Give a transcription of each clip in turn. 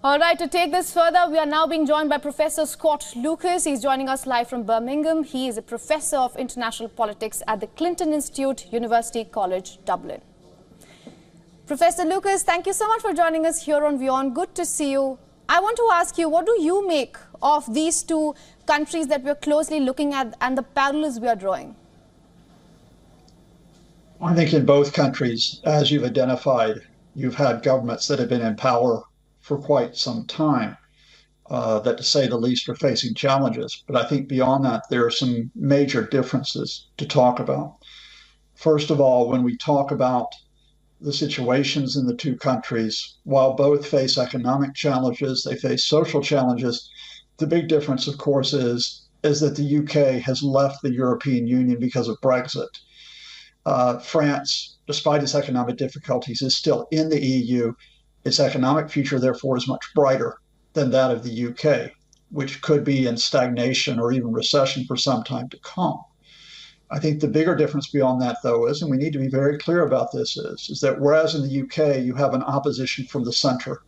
All right, to take this further, we are now being joined by Professor Scott Lucas. He's joining us live from Birmingham. He is a professor of international politics at the Clinton Institute, University College, Dublin. Professor Lucas, thank you so much for joining us here on WION. Good to see you. I want to ask you, what do you make of these two countries that we're closely looking at and the parallels we are drawing? I think in both countries, as you've identified, you've had governments that have been in power for quite some time, that to say the least are facing challenges. But I think beyond that, there are some major differences to talk about. First of all, when we talk about the situations in the two countries, while both face economic challenges, they face social challenges, the big difference, of course, is that the UK has left the European Union because of Brexit. France, despite its economic difficulties, is still in the EU. Its economic future, therefore, is much brighter than that of the UK, which could be in stagnation or even recession for some time to come. I think the bigger difference beyond that, though, is, and we need to be very clear about this, is that whereas in the UK you have an opposition from the centre,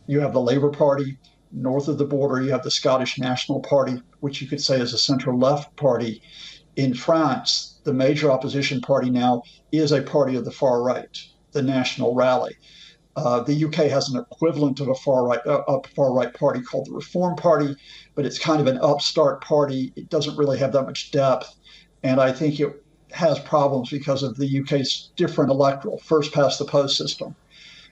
you have the Labour Party. North of the border, you have the Scottish National Party, which you could say is a centre-left party. In France, the major opposition party now is a party of the far right, the National Rally. The UK has an equivalent of a far right party called the Reform Party, but it's kind of an upstart party. It doesn't really have that much depth, and I think it has problems because of the UK's different electoral first past the post system.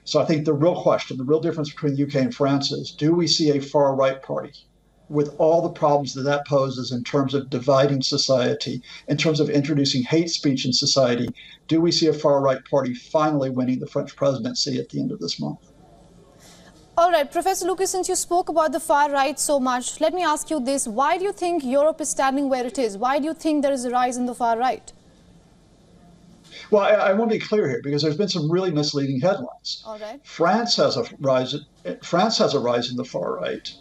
So I think the real question, the real difference between the UK and France is, do we see a far right party with all the problems that that poses in terms of dividing society, in terms of introducing hate speech in society? Do we see a far-right party finally winning the French presidency at the end of this month? All right, Professor Lucas, since you spoke about the far right so much, let me ask you this. Why do you think Europe is standing where it is? Why do you think there is a rise in the far right? Well, I want to be clear here because there's been some really misleading headlines. All right. France has a rise in the far right.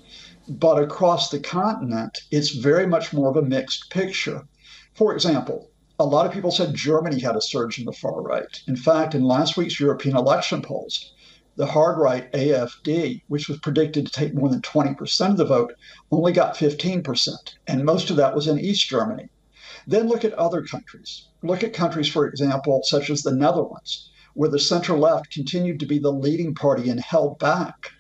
But across the continent, it's very much more of a mixed picture. For example, a lot of people said Germany had a surge in the far right. In fact, in last week's European election polls, the hard right AfD, which was predicted to take more than 20% of the vote, only got 15%. And most of that was in East Germany. Then look at other countries. Look at countries, for example, such as the Netherlands, where the center left continued to be the leading party and held back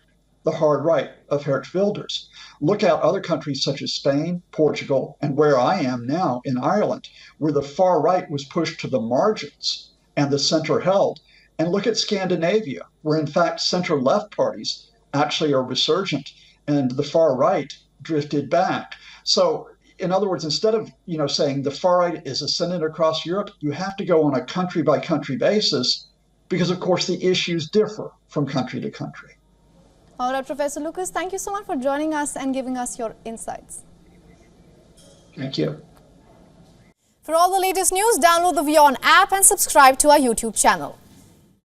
the hard right of Geert Wilders. Look at other countries such as Spain, Portugal, and where I am now in Ireland, where the far right was pushed to the margins and the center held. And look at Scandinavia, where in fact center-left parties actually are resurgent and the far right drifted back. So in other words, instead of saying the far right is ascendant across Europe, you have to go on a country-by-country basis because, of course, the issues differ from country to country. All right, Professor Lucas, thank you so much for joining us and giving us your insights. Thank you. For all the latest news, download the WION app and subscribe to our YouTube channel.